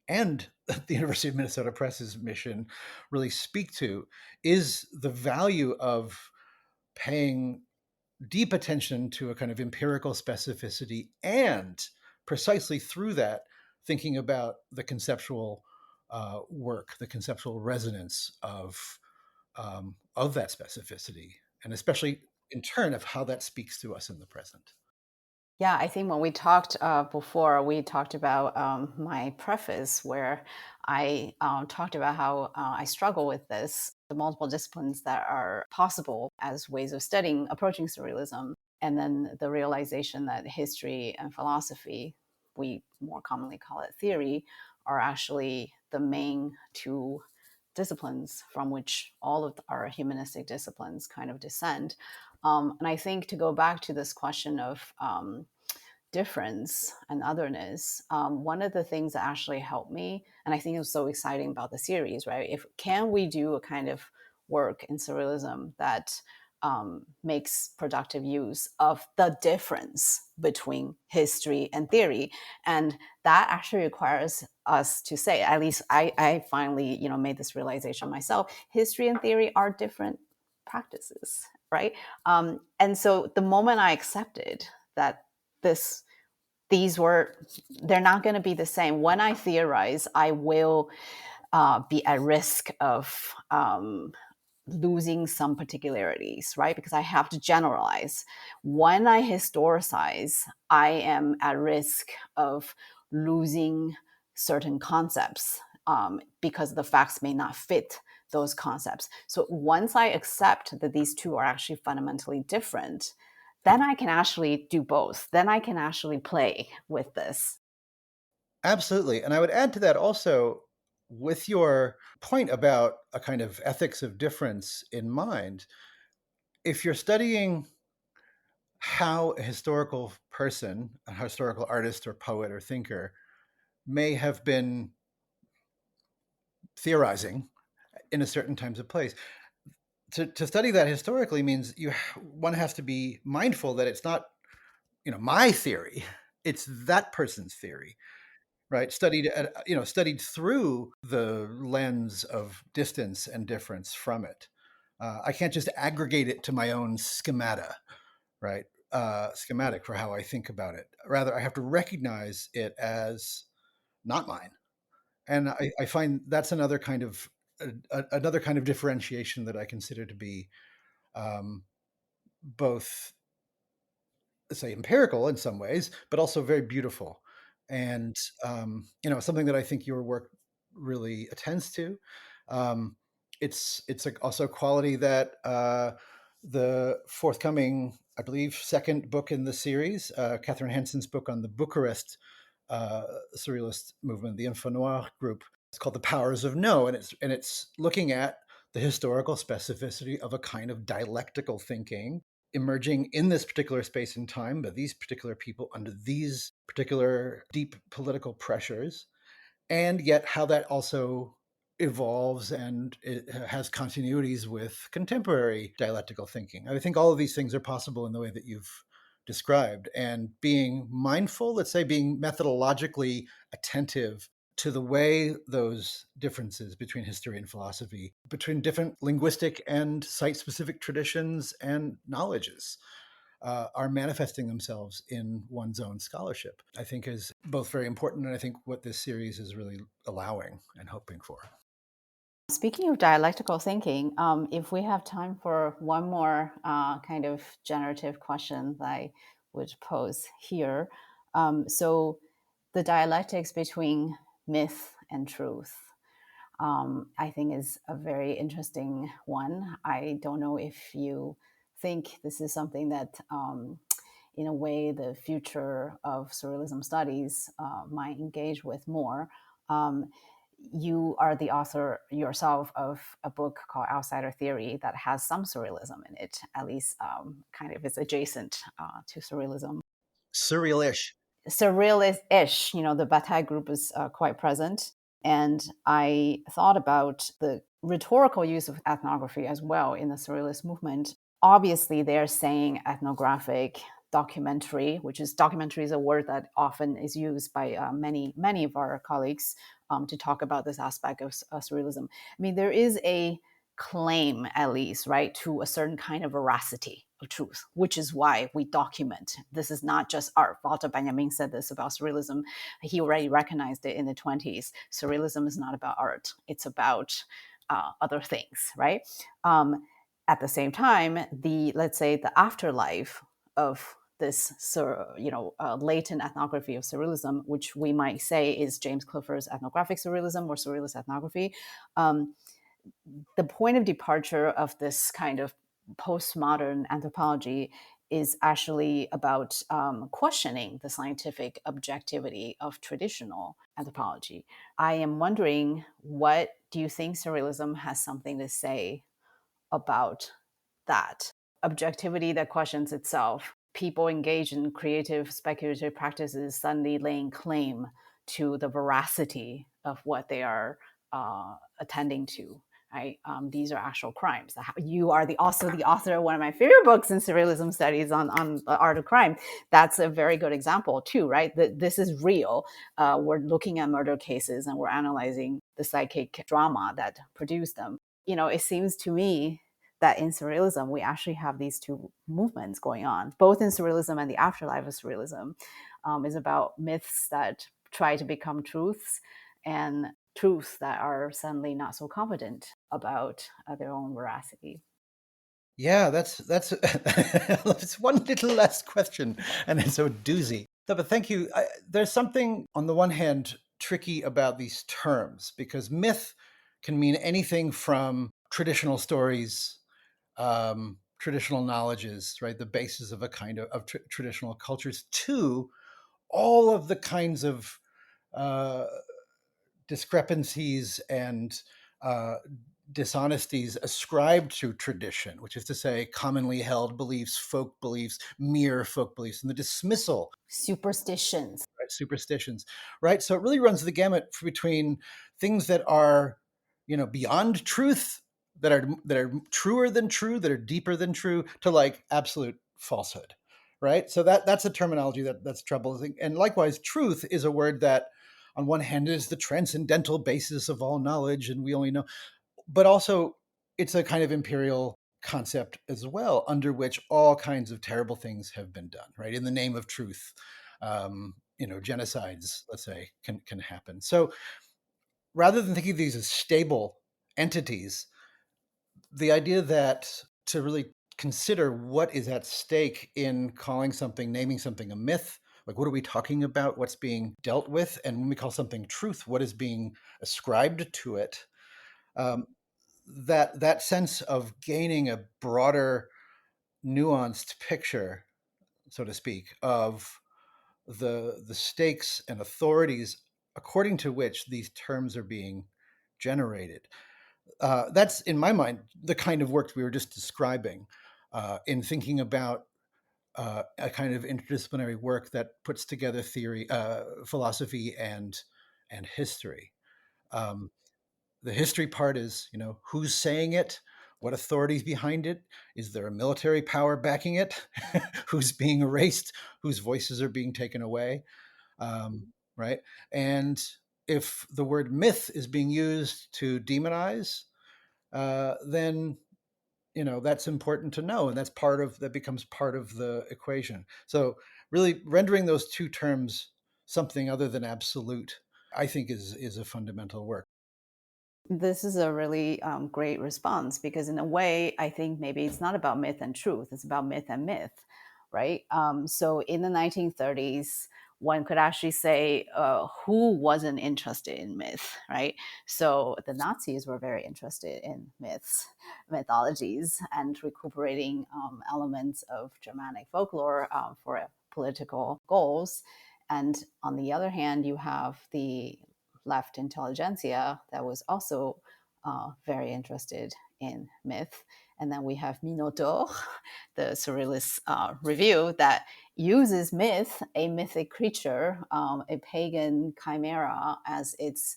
and the University of Minnesota Press's mission really speak to, is the value of paying deep attention to a kind of empirical specificity, and precisely through that, thinking about the conceptual work, the conceptual resonance of that specificity, and especially in turn of how that speaks to us in the present. Yeah, I think when we talked before, we talked about my preface where I talked about how I struggle with this, the multiple disciplines that are possible as ways of studying, approaching surrealism, and then the realization that history and philosophy, we more commonly call it theory, are actually the main two disciplines from which all of our humanistic disciplines kind of descend. And I think to go back to this question of difference and otherness, one of the things that actually helped me, and I think it was so exciting about the series, right? If can we do a kind of work in surrealism that makes productive use of the difference between history and theory, and that actually requires us to say, at least I finally, made this realization myself: history and theory are different practices, right? And so the moment I accepted that this these were they're not going to be the same, when I theorize, I will be at risk of losing some particularities, right? Because I have to generalize. When I historicize, I am at risk of losing certain concepts because the facts may not fit those concepts. So once I accept that these two are actually fundamentally different, then I can actually do both. Then I can actually play with this. Absolutely. And I would add to that also, with your point about a kind of ethics of difference in mind, if you're studying how a historical person, a historical artist or poet or thinker, may have been theorizing in a certain times of place, to study that historically means one has to be mindful that it's not, my theory, it's that person's theory, right? Studied through the lens of distance and difference from it. I can't just aggregate it to my own schemata, right? Schematic for how I think about it. Rather, I have to recognize it as not mine, and I find that's another kind of differentiation that I consider to be um, both, say, empirical in some ways, but also very beautiful, and something that I think your work really attends to. Um, it's like also a quality that the forthcoming, I believe, second book in the series, Catherine Hanson's book on the Bucharest uh, surrealist movement, the Info Noir group. It's called The Powers of No, and it's looking at the historical specificity of a kind of dialectical thinking emerging in this particular space and time by these particular people under these particular deep political pressures, and yet how that also evolves and it has continuities with contemporary dialectical thinking. I think all of these things are possible in the way that you've described, and being mindful, let's say, being methodologically attentive to the way those differences between history and philosophy, between different linguistic and site specific traditions and knowledges, are manifesting themselves in one's own scholarship, I think is both very important, and I think what this series is really allowing and hoping for. Speaking of dialectical thinking, if we have time for one more kind of generative question that I would pose here. So, the dialectics between myth and truth, I think, is a very interesting one. I don't know if you think this is something that, in a way, the future of surrealism studies might engage with more. Um, you are the author yourself of a book called Outsider Theory that has some surrealism in it, at least kind of is adjacent to surrealism. Surrealish. Surrealist-ish, the Bataille group is quite present. And I thought about the rhetorical use of ethnography as well in the surrealist movement. Obviously, they're saying ethnographic documentary, which is documentary is a word that often is used by many of our colleagues to talk about this aspect of surrealism. I mean, there is a claim, at least, right, to a certain kind of veracity of truth, which is why we document. This is not just art. Walter Benjamin said this about surrealism. He already recognized it in the 20s. Surrealism is not about art, it's about other things, right? At the same time, let's say the afterlife of this latent ethnography of surrealism, which we might say is James Clifford's ethnographic surrealism or surrealist ethnography. Um, the point of departure of this kind of postmodern anthropology is actually about questioning the scientific objectivity of traditional anthropology. I am wondering, what do you think surrealism has something to say about that? Objectivity that questions itself. People engage in creative, speculative practices suddenly laying claim to the veracity of what they are attending to. Right? These are actual crimes. You are also the author of one of my favorite books in surrealism studies on the art of crime. That's a very good example too, right? This is real. We're looking at murder cases and we're analyzing the psychic drama that produced them. It seems to me that in surrealism, we actually have these two movements going on, both in surrealism and the afterlife of surrealism, is about myths that try to become truths and truths that are suddenly not so confident about their own veracity. Yeah, that's it's one little last question, and it's a doozy. No, but thank you. There's something on the one hand tricky about these terms because myth can mean anything from traditional stories, traditional knowledges, right, the basis of a kind of traditional cultures, to all of the kinds of uh, discrepancies and uh, dishonesties ascribed to tradition, which is to say, commonly held beliefs, mere folk beliefs, and the dismissal, Superstitions. right, superstitions, right? So it really runs the gamut between things that are, beyond truth, that are truer than true, that are deeper than true, to like absolute falsehood, right? So that's a terminology that's troubling. And likewise, truth is a word that, on one hand, is the transcendental basis of all knowledge, and we only know, but also it's a kind of imperial concept as well, under which all kinds of terrible things have been done, right? In the name of truth, genocides, let's say, can happen. So rather than thinking of these as stable entities, the idea that to really consider what is at stake in naming something a myth, like what are we talking about, what's being dealt with, and when we call something truth, what is being ascribed to it, um, that sense of gaining a broader, nuanced picture, so to speak, of the stakes and authorities according to which these terms are being generated. That's, in my mind, the kind of work we were just describing, in thinking about a kind of interdisciplinary work that puts together theory, philosophy, and history. Um, the history part is, who's saying it, what authorities behind it, is there a military power backing it, who's being erased, whose voices are being taken away, right? And if the word myth is being used to demonize, then that's important to know, and that becomes part of the equation. So really rendering those two terms something other than absolute, I think, is a fundamental work. This is a really great response because, in a way, I think maybe it's not about myth and truth, it's about myth and myth, right? So, in the 1930s, one could actually say who wasn't interested in myth, right? So, the Nazis were very interested in myths, mythologies, and recuperating elements of Germanic folklore for political goals. And on the other hand, you have the left intelligentsia that was also very interested in myth. And then we have Minotaur, the Surrealist review that uses myth, a mythic creature, a pagan chimera, as its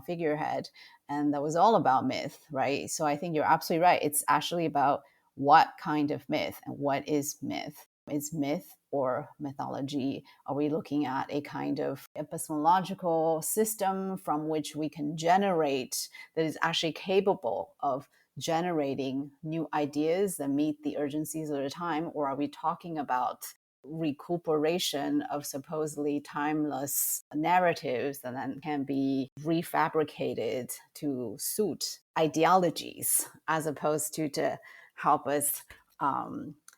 figurehead. And that was all about myth, right? So I think you're absolutely right. It's actually about what kind of myth and what is myth. Is myth or mythology? Are we looking at a kind of epistemological system from which we can generate, that is actually capable of generating new ideas that meet the urgencies of the time? Or are we talking about recuperation of supposedly timeless narratives that then can be refabricated to suit ideologies as opposed to help us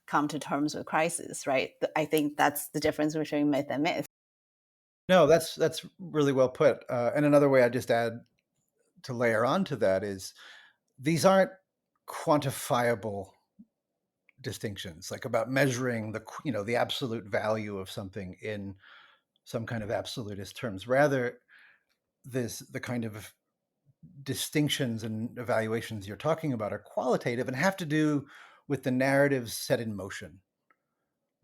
come to terms with crisis, right? I think that's the difference between myth and myth. No, that's really well put. And another way I just add to layer onto that is these aren't quantifiable distinctions, like about measuring the absolute value of something in some kind of absolutist terms. Rather, the kind of distinctions and evaluations you're talking about are qualitative and have to do with the narratives set in motion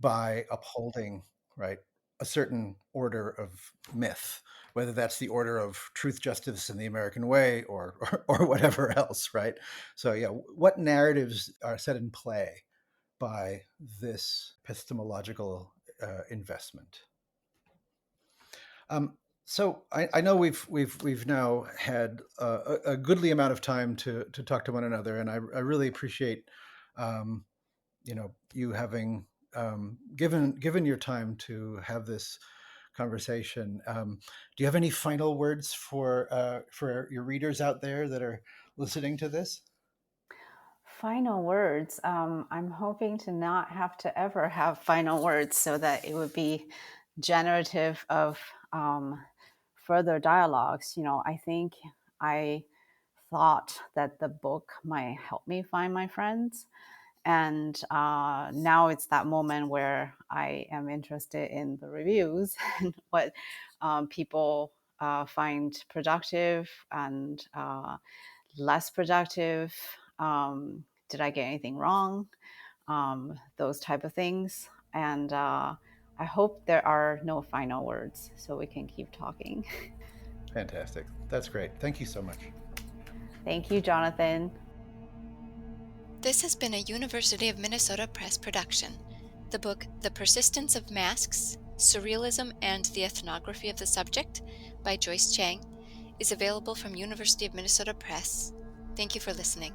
by upholding, right, a certain order of myth, whether that's the order of truth, justice, and the American way, or whatever else, right? So yeah, what narratives are set in play by this epistemological investment? So I know we've now had a goodly amount of time to talk to one another, and I really appreciate um, you having given your time to have this conversation. Do you have any final words for your readers out there that are listening to this? Final words. I'm hoping to not have to ever have final words so that it would be generative of further dialogues. I think I thought that the book might help me find my friends. And now it's that moment where I am interested in the reviews and what people find productive and less productive. Did I get anything wrong? Those type of things. And I hope there are no final words so we can keep talking. Fantastic. That's great. Thank you so much. Thank you, Jonathan. This has been a University of Minnesota Press production. The book The Persistence of Masks, Surrealism and the Ethnography of the Subject by Joyce Chang is available from University of Minnesota Press. Thank you for listening.